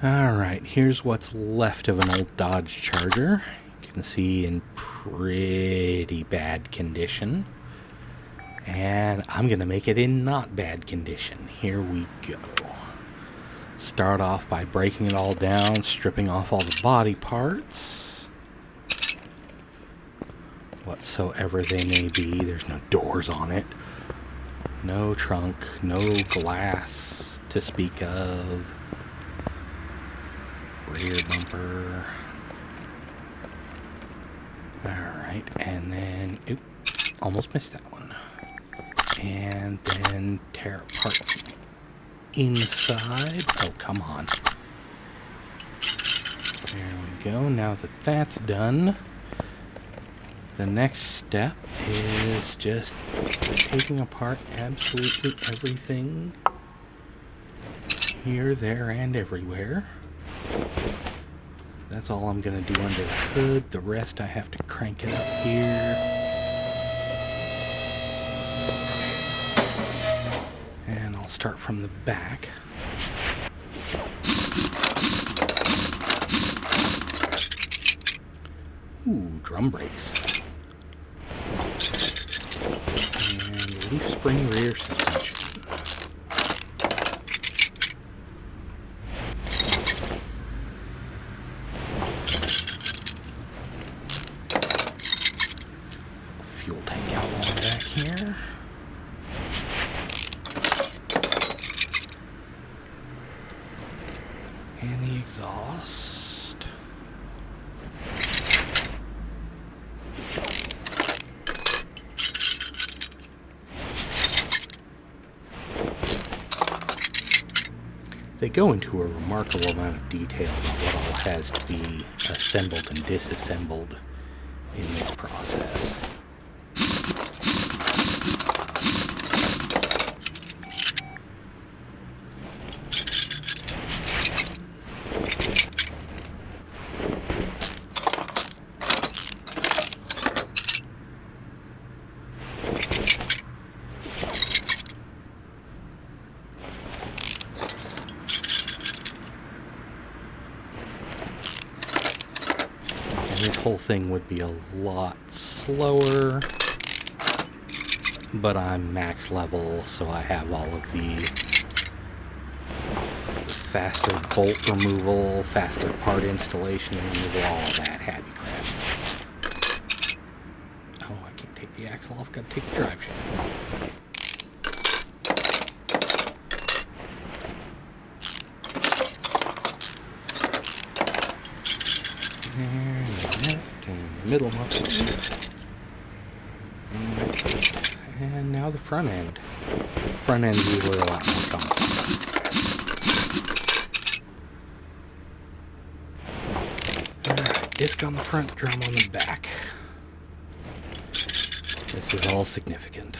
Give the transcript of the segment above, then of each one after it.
Alright, here's what's left of an old Dodge Charger. You can see in pretty bad condition. And I'm going to make it in not bad condition. Here we go. Start off by breaking it all down, stripping off all the body parts. Whatsoever they may be. There's no doors on it. No trunk, no glass to speak of. Rear bumper. Alright, and then... Oop, almost missed that one. And then tear apart inside. Oh, come on. There we go. Now that that's done, the next step is just taking apart absolutely everything. Here, there, and everywhere. That's all I'm going to do under the hood. The rest I have to crank it up here. And I'll start from the back. Ooh, drum brakes. And leaf spring rear suspension. Fuel tank outline back here. And the exhaust. They go into a remarkable amount of detail about what all has to be assembled and disassembled in this process. This whole thing would be a lot slower, but I'm max level, so I have all of the faster bolt removal, faster part installation and removal, all of that happy crap. Oh, I can't take the axle off, gotta take the drive shaft. Middle muscle. And now the front end. Front end usually a lot more complex. Alright, disc on the front, drum on the back. This is all significant.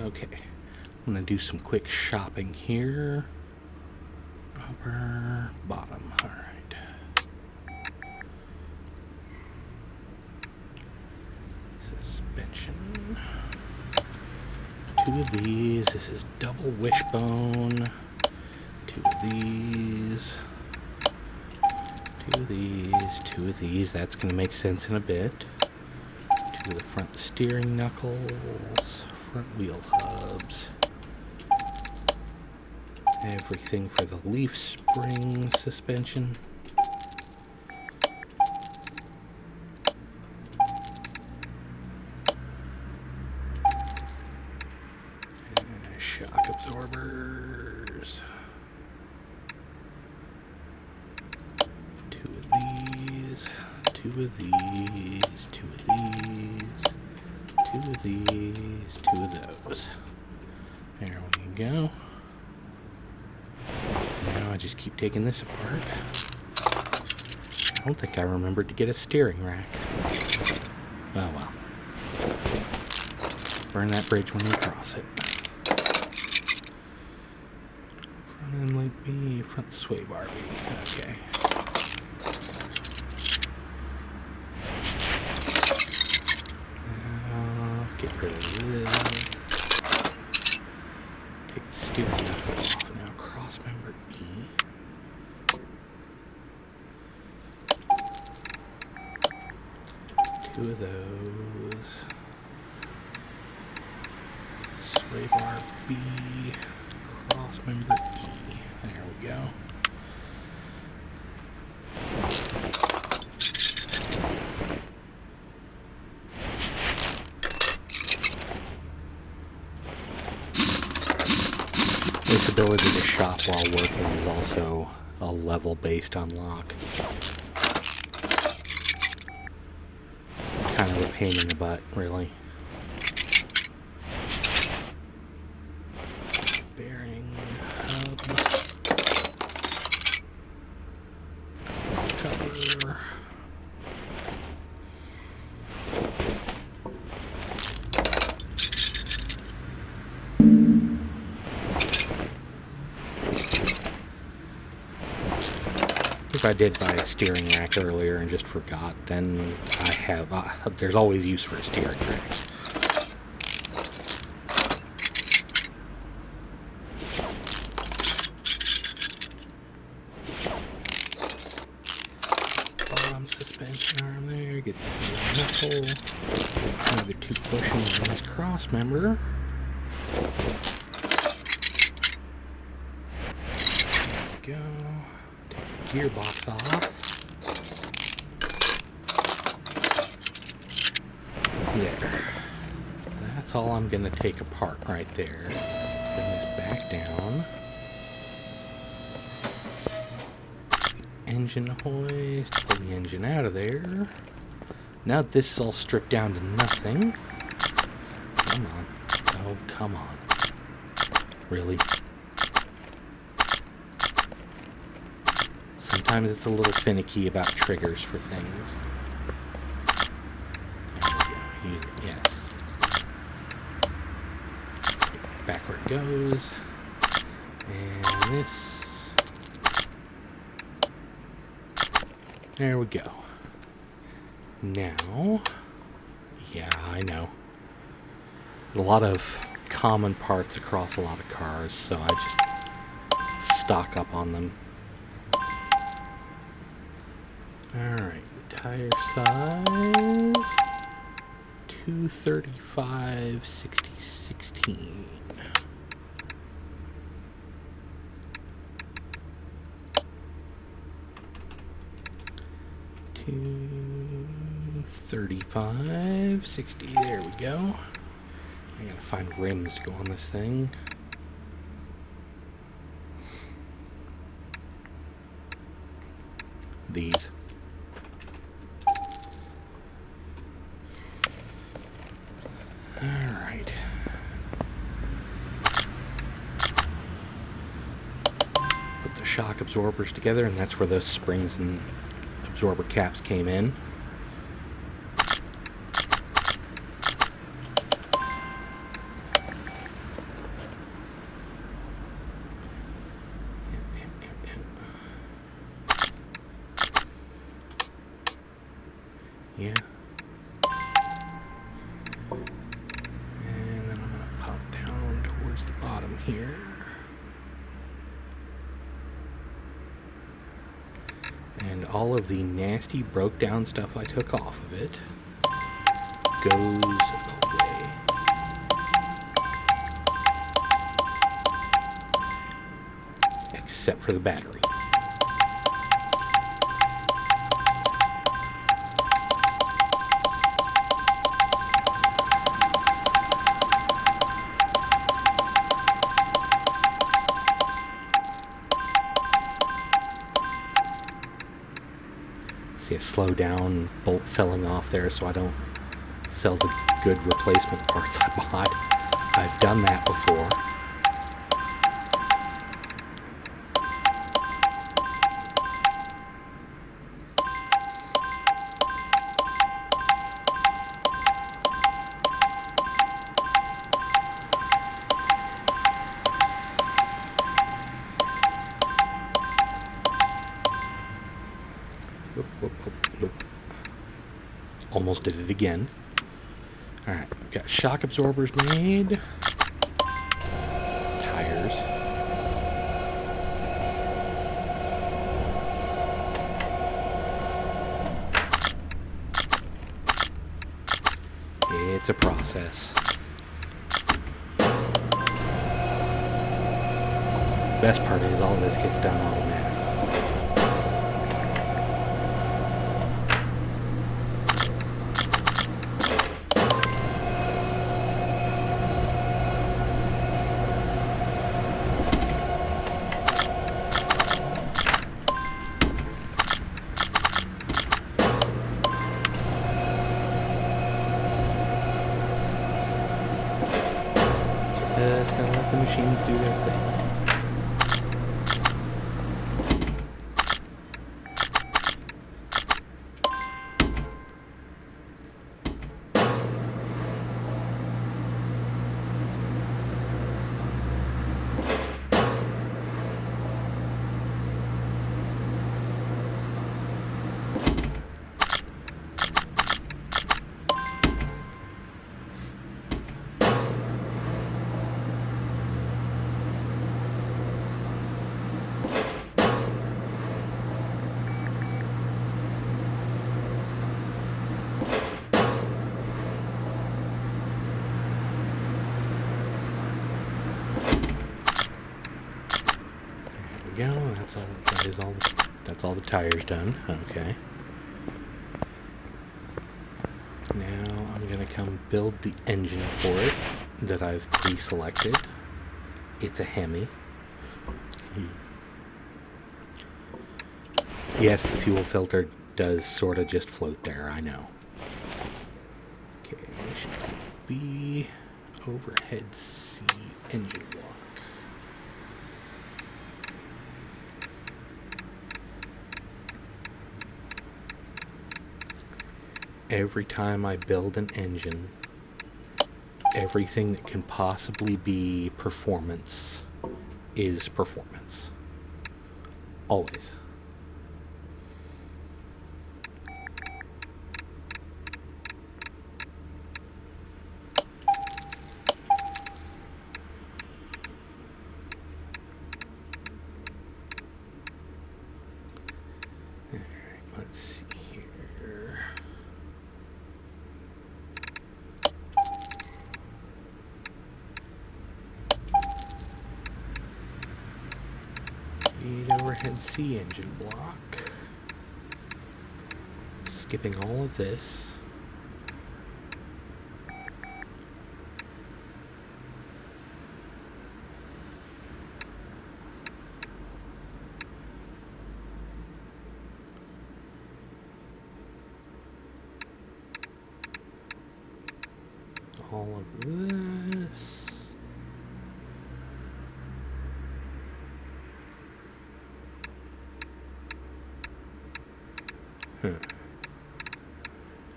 Okay. I'm going to do some quick shopping here. Upper, bottom. Alright. Suspension. 2 of these. This is double wishbone. 2 of these. 2 of these. 2 of these. That's going to make sense in a bit. 2 of the front steering knuckles. Front wheel hubs. Everything for the leaf spring suspension. Shock absorbers. 2 of these. 2 of these. 2 of these. 2 of these. 2 of those. There we go. Now I just keep taking this apart. I don't think I remembered to get a steering rack. Oh well. Burn that bridge when you cross it. Front end light B, front sway bar B. Okay. rid of this. Take the steering knuckle off now. Cross member E. Two of those. Sway bar B. Cross member E. There we go. This ability to shop while working is also a level-based unlock. Kind of a pain in the butt, really. Bearing hub. Cover. If I did buy a steering rack earlier and just forgot, then I have, there's always use for a steering rack. Bottom suspension arm there, get this little knuckle, another two bushings on this cross member. There we go. Gearbox off. There. That's all I'm going to take apart right there. Bring this back down. Engine hoist. Pull the engine out of there. Now this is all stripped down to nothing. Come on. Oh, come on. Really? Sometimes it's a little finicky about triggers for things. There we go. Use it, yes. Back where it goes. And this. There we go. Now, yeah, I know. A lot of common parts across a lot of cars, so I just stock up on them. Alright, tire size 235 60 16. $235 60. There we go. I gotta find rims to go on this thing. These. Alright. Put the shock absorbers together, and that's where those springs and absorber caps came in. Yeah. And then I'm going to pop down towards the bottom here. And all of the nasty broke down stuff I took off of it goes away. Except for the battery. See a slow down bolt selling off there so I don't sell the good replacement parts I bought. I've done that before. Almost did it again. Alright, we've got shock absorbers made. Tires. It's a process. Best part is all this gets done automatically. Just gotta let the machines do their thing. Go. That's all the tires done. Okay. Now I'm gonna come build the engine for it that I've pre-selected. It's a Hemi. Yes, the fuel filter does sort of just float there, I know. Okay, should be overhead C engine block. Every time I build an engine, everything that can possibly be performance is performance. Always. Alright, let's see here. Overhead C engine block. Skipping all of this. All of this.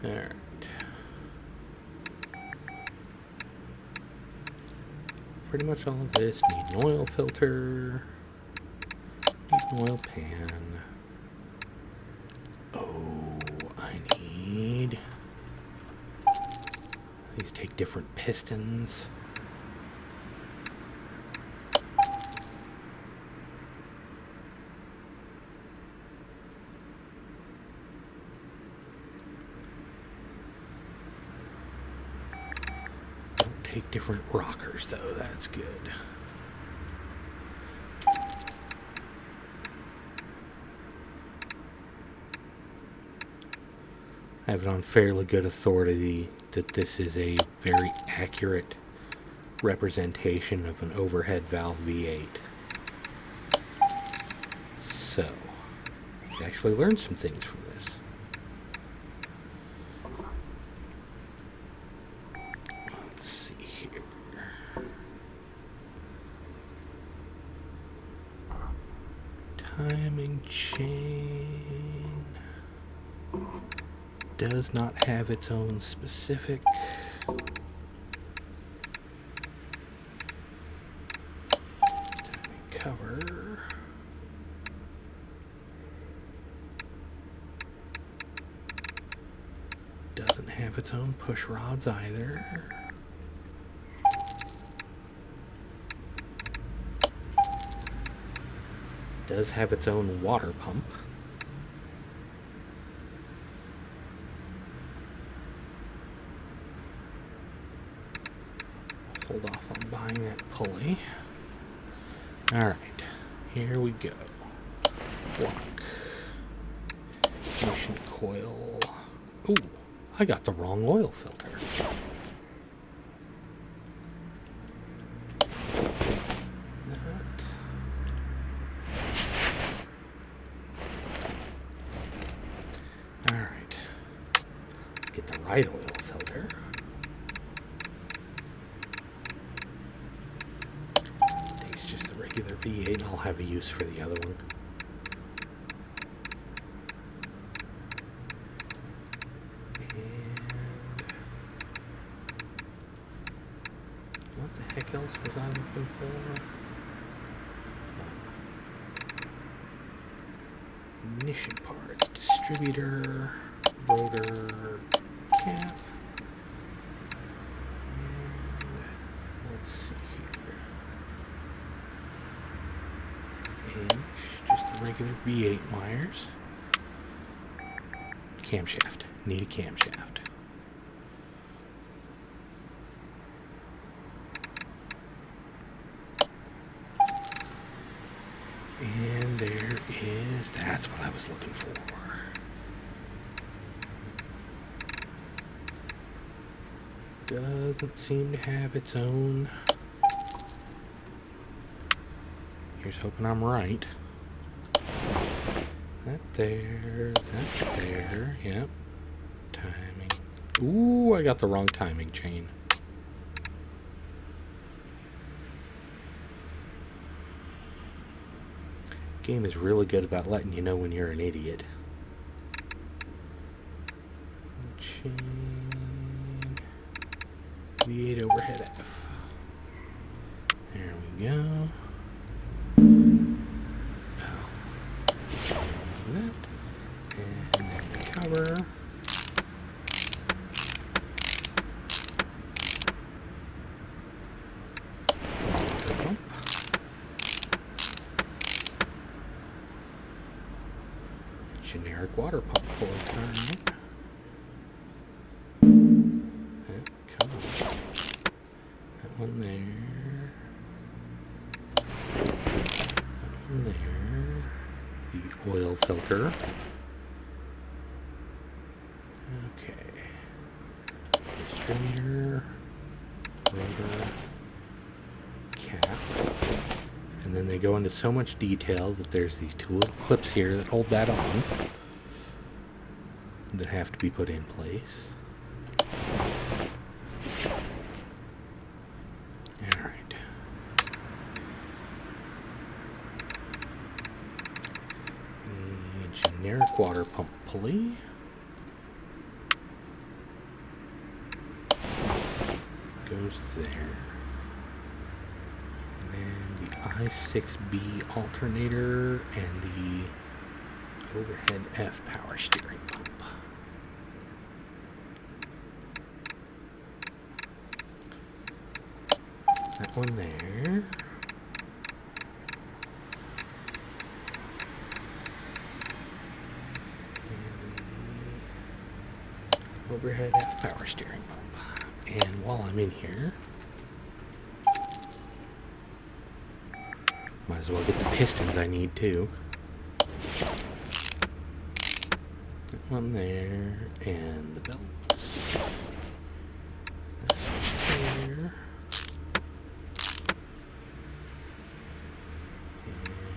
Alright. Pretty much all of this. Need an oil filter. Need an oil pan. Oh, I need... These take different pistons. Take different rockers though, that's good. I have it on fairly good authority that this is a very accurate representation of an overhead valve V8. So, you actually learned some things from this. Let's see here. Timing chain does not have its own specific cover. Doesn't have have its own push rods either. Does have its own water pump. Hold off on buying that pulley. Alright, here we go. Block. Ignition coil. Ooh, I got the wrong oil filter. Alright. Get the right oil filter. Takes just the regular V8 and I'll have a use for the other one. What the heck else was I looking for? Ignition parts, distributor, rotor, cap. And let's see here. Hinge, just the regular V8 wires. Camshaft, need a camshaft. And there is, that's what I was looking for. Doesn't seem to have its own. Here's hoping I'm right. That there, yep. Timing. Ooh, I got the wrong timing chain. Game is really good about letting you know when you're an idiot. Chain. V8 overhead F. There we go. That. And then the cover. Generic water pump pulley. Alright. Come on. That one there. That one there. The oil filter. Okay. Distributor. Rotor. Cap. And then they go into so much detail that there's these two little clips here that hold that on that have to be put in place. Alright. A generic water pump pulley. Goes there. And the I6B alternator and the overhead F power steering pump. That one there. And the overhead F power steering pump. And while I'm in here, might as well get the pistons I need too. That one there, and the belts. This one there.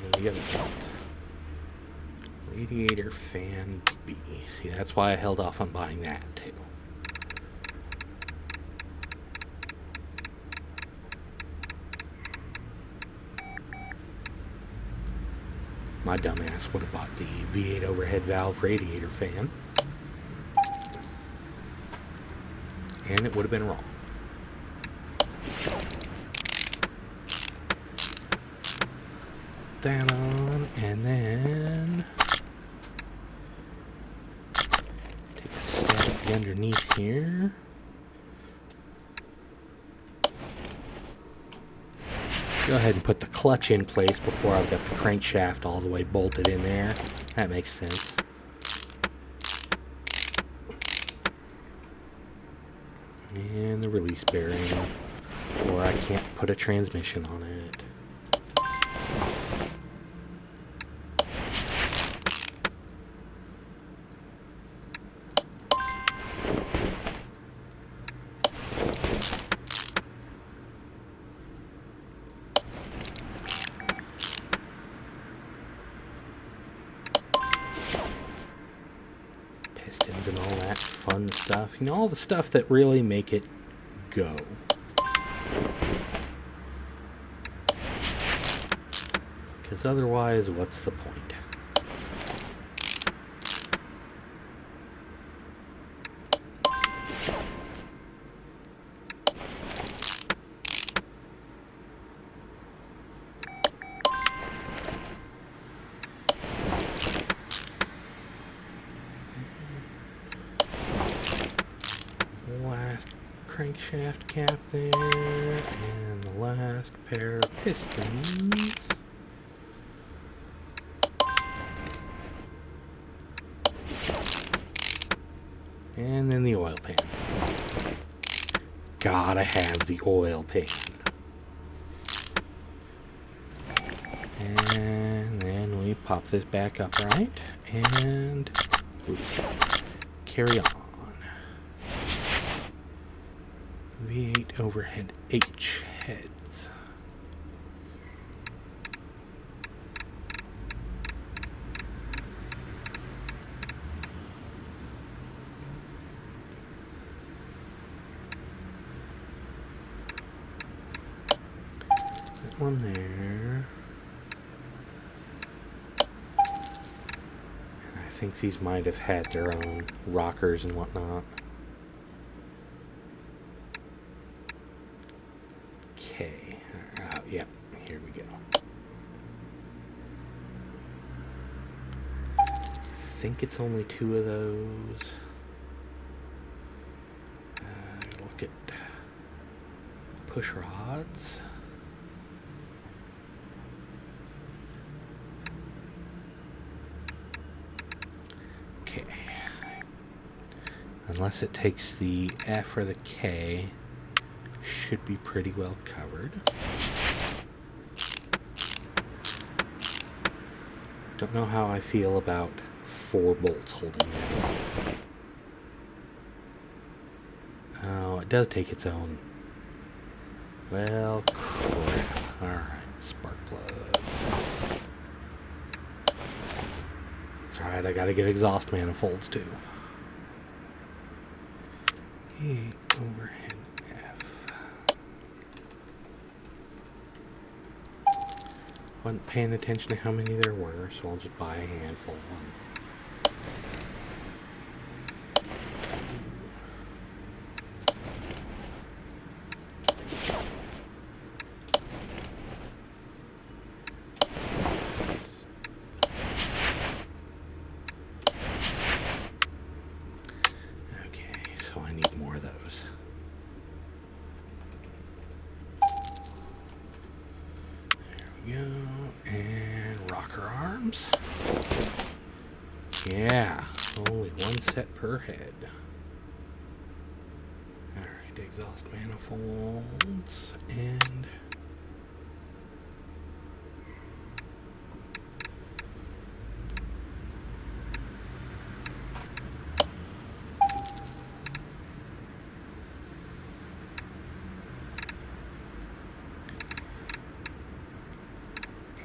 And the other belt. Radiator fan B. See, that's why I held off on buying that too. My dumbass would have bought the V8 overhead valve radiator fan. And it would have been wrong. That on, and then take a stab at the underneath here. Go ahead and put the clutch in place before I've got the crankshaft all the way bolted in there. That makes sense. And the release bearing, or I can't put a transmission on it. Pistons and all that fun stuff. You know, all the stuff that really make it go. Because otherwise, what's the point? Last crankshaft cap there, and the last pair of pistons. And then the oil pan. Gotta have the oil pan. And then we pop this back upright and oops, carry on. V8 overhead H heads. That one there. And I think these might have had their own rockers and whatnot. Okay. Yep, here we go. I think it's only 2 of those. Look at push rods. Okay. Unless it takes the F or the K, should be pretty well covered. Don't know how I feel about 4 bolts holding that. Oh, it does take its own. Well, crap. Alright, spark plug. It's alright, I gotta get exhaust manifolds too. Okay, overhead F. Wasn't paying attention to how many there were, so I'll just buy a handful. And rocker arms. Yeah, only 1 set per head. Alright, exhaust manifolds and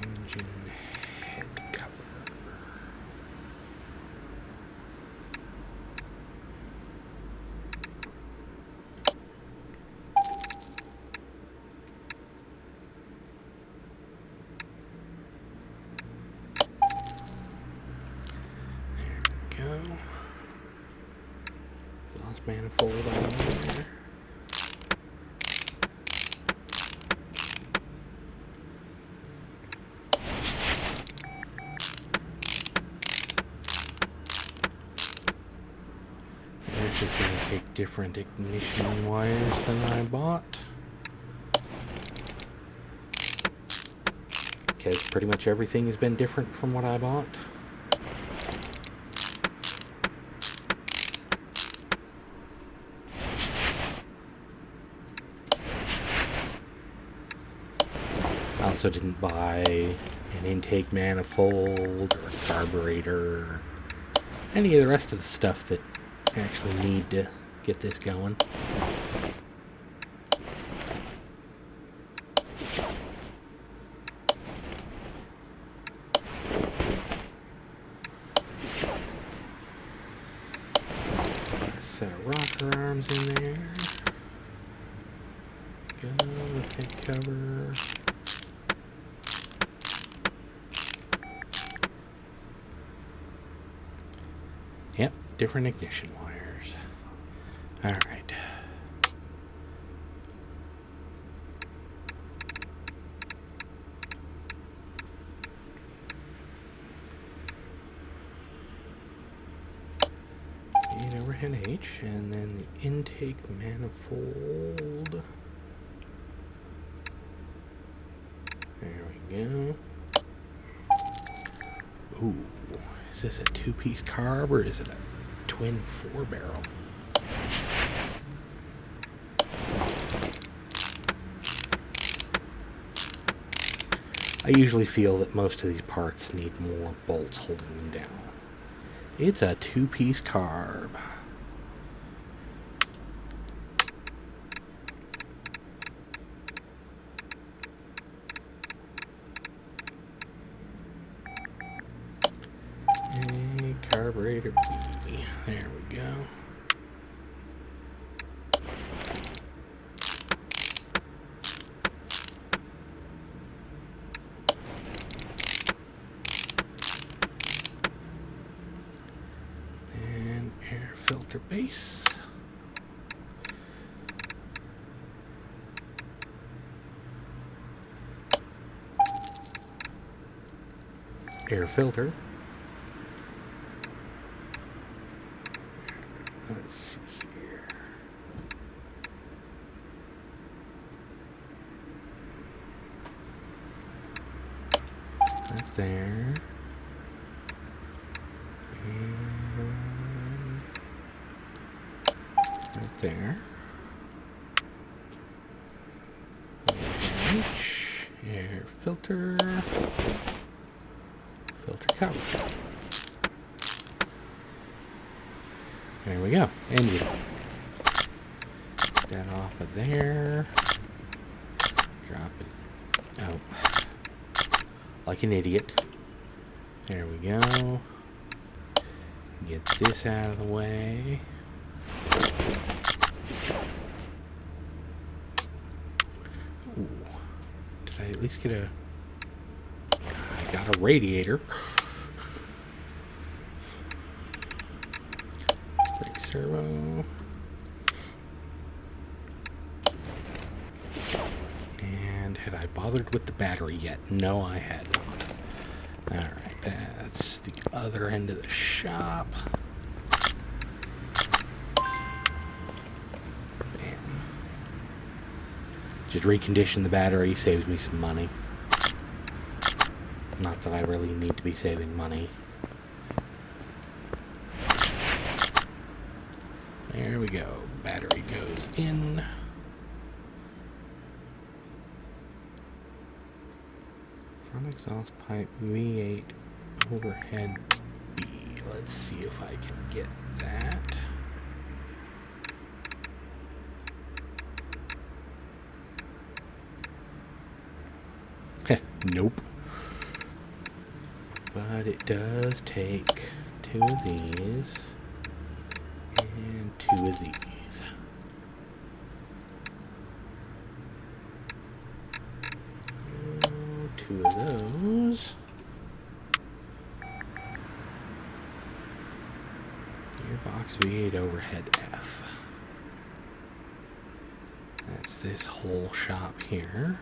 engine head cover. There we go. Exhaust manifold on there. This is take different ignition wires than I bought. Because pretty much everything has been different from what I bought. I also didn't buy an intake manifold or a carburetor, any of the rest of the stuff that actually need to get this going. Set of rocker arms in there. Go, head cover. Yep, different ignition wires. Alright. And overhead H, and then the intake manifold. There we go. Ooh. Is this a two-piece carb or is it a twin four-barrel? I usually feel that most of these parts need more bolts holding them down. It's a two-piece carb. Carburetor B. There we go. And air filter base. Air filter. Let's see here. Right there. And right there. H, air filter. Filter cover. There we go. Engine. Get that off of there. Drop it out. Like an idiot. There we go. Get this out of the way. Ooh. Did I at least get a... I got a radiator. Servo. And had I bothered with the battery yet? No, I had not. Alright, that's the other end of the shop. Bam. Just recondition the battery, saves me some money. Not that I really need to be saving money. There we go. Battery goes in. Front exhaust pipe V8 overhead B. Let's see if I can get that. Nope. But it does take two of these. And two of these. Two of those. Gearbox V8 overhead F. That's this whole shop here.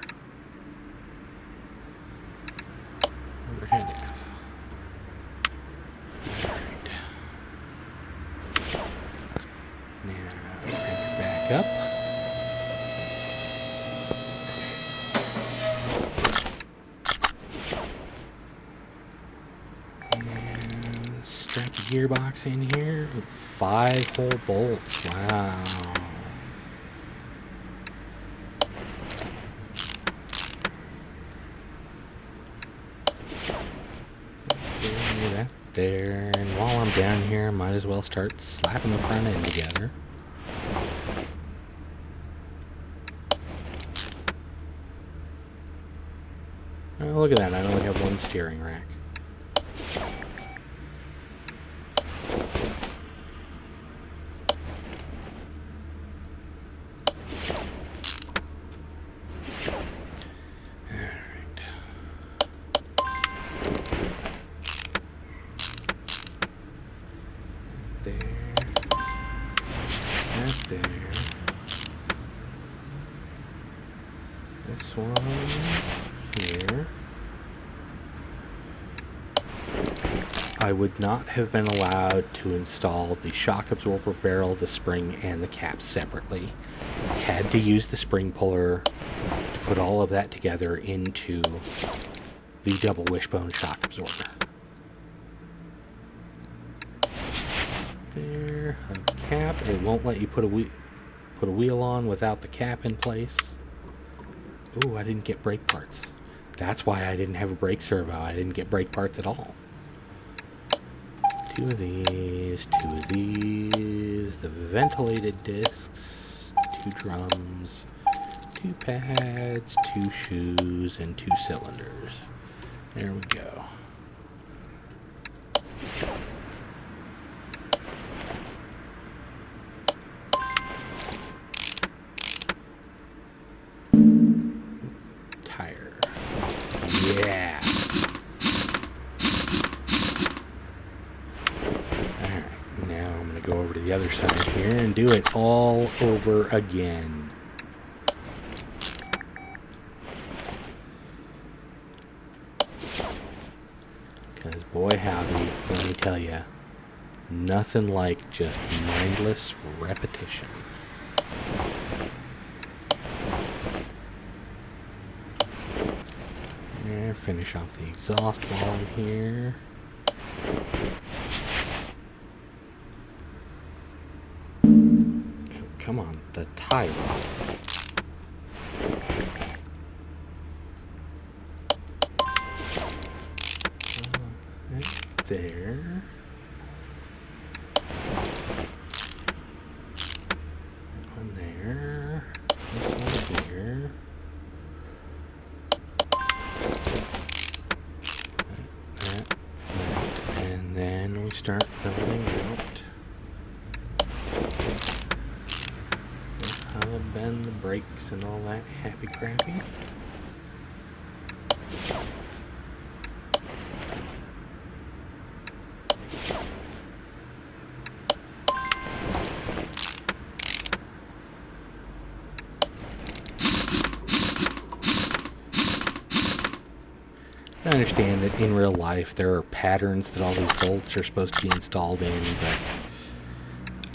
Overhead F. Alright. Now gearbox in here. 5 whole bolts. Wow. Do that there. And while I'm down here, I might as well start slapping the front end together. Oh, look at that. I only have 1 steering rack. There. That there. This one here. I would not have been allowed to install the shock absorber barrel, the spring, and the cap separately. Had to use the spring puller to put all of that together into the double wishbone shock absorber. There, on the cap, it won't let you put a wheel on without the cap in place. Ooh, I didn't get brake parts. That's why I didn't have a brake servo. I didn't get brake parts at all. 2 of these, 2 of these, the ventilated discs, 2 drums, 2 pads, 2 shoes, and 2 cylinders. There we go. Tire. Yeah. Alright, now I'm going to go over to the other side here and do it all over again. Because boy howdy, let me tell you, nothing like just mindless repetition. And finish off the exhaust while I'm here. Oh, come on, the tie rod. Right there. One there. This one here. And then we start building out the hub and the brakes and all that happy crappy. I understand that in real life there are patterns that all these bolts are supposed to be installed in,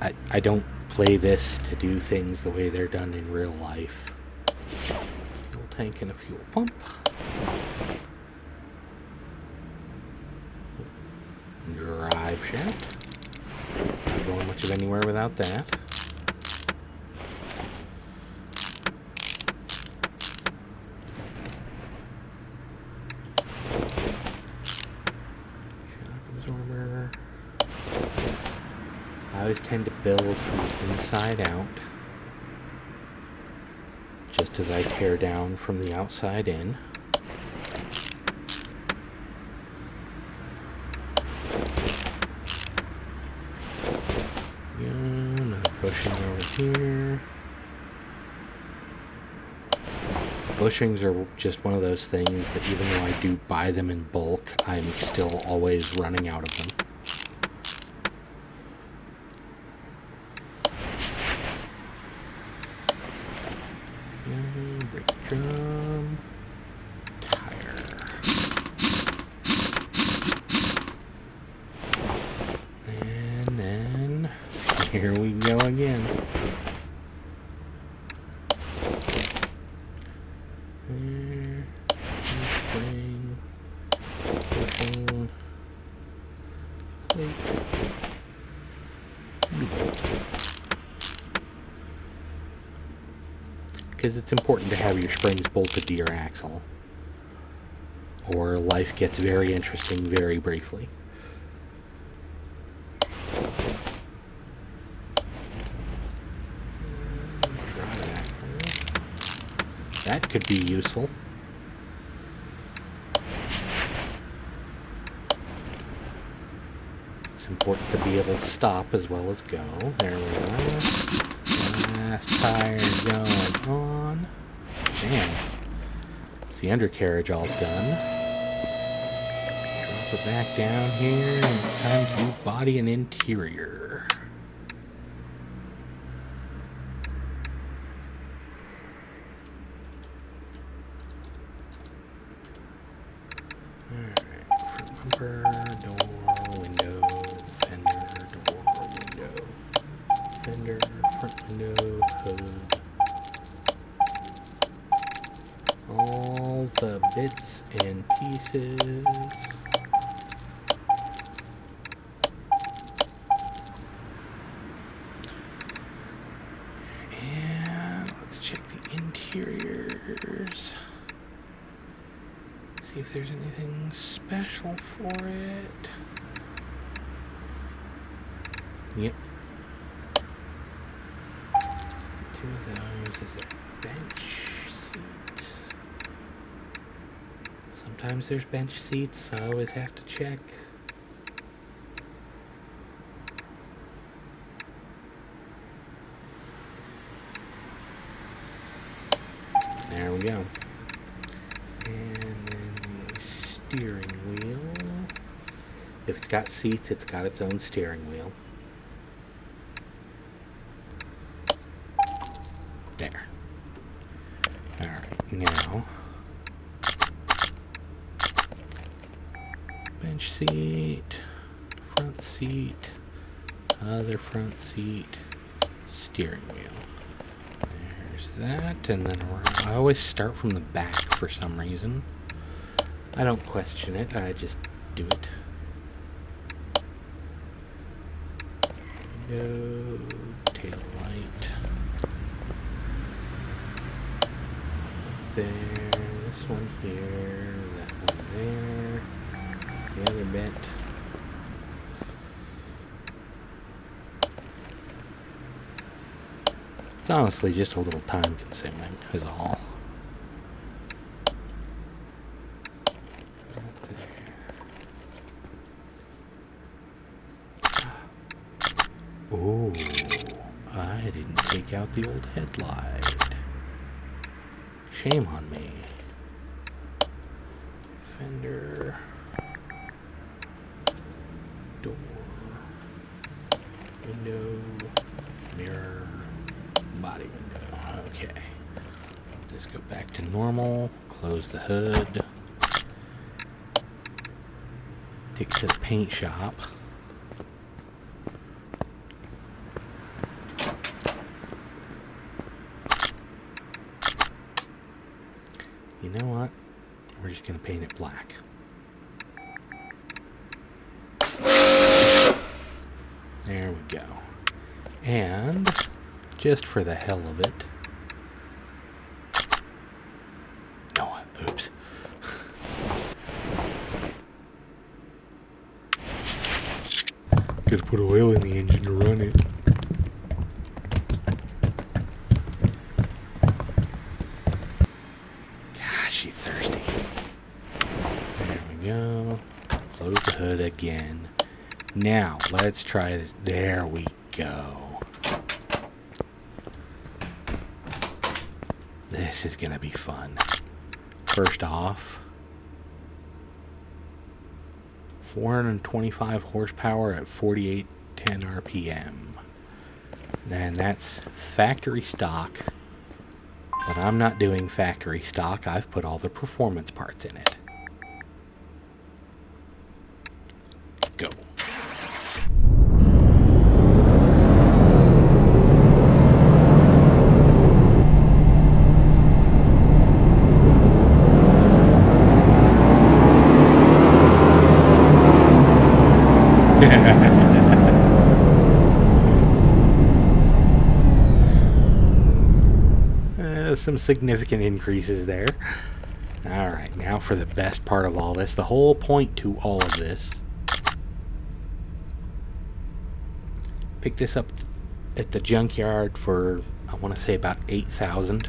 but I don't play this to do things the way they're done in real life. Fuel tank and a fuel pump. Drive shaft. Not going much of anywhere without that. I always tend to build from the inside out, just as I tear down from the outside in. Another bushing over here. Bushings are just one of those things that even though I do buy them in bulk, I'm still always running out of them. Brake drum, tire. And then here we go again. Spring, pushing, plate. because it's important to have your springs bolted to your axle, or life gets very interesting very briefly. That could be useful. It's important to be able to stop as well as go. There we go. Last tire going on. Damn. It's the undercarriage all done. Drop it back down here, and it's time to do body and interior. Bumper, door, window, fender, door, window, fender, front window, hood. All the bits and pieces. And let's check the interiors. See if there's anything special for it. Yep. Two of those. Is there bench seats? Sometimes there's bench seats. I always have to check. There we go. And then the steering wheel. If it's got seats, it's got its own steering wheel. There. Alright, now bench seat, front seat, other front seat, steering wheel. There's that, and then I always start from the back for some reason. I don't question it, I just do it. Window, tail light. There, this one here, that one there, the other bit. It's honestly just a little time consuming, is all. Oh, I didn't take out the old headlight. Shame on me. Fender. Door. Window. Mirror. Body window. Okay. Let this go back to normal. Close the hood. Take it to the paint shop. You know what? We're just going to paint it black. There we go. And just for the hell of it. No, oops. Gotta put oil in the engine to run it. She's thirsty. There we go. Close the hood again. Now, let's try this. There we go. This is gonna be fun. First off, 425 horsepower at 4810 RPM. And that's factory stock. But I'm not doing factory stock. I've put all the performance parts in it. Go. Some significant increases there. Alright, now for the best part of all this. The whole point to all of this. Picked this up at the junkyard for, I want to say, about 8,000.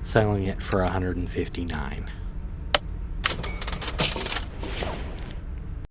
Selling it for 159.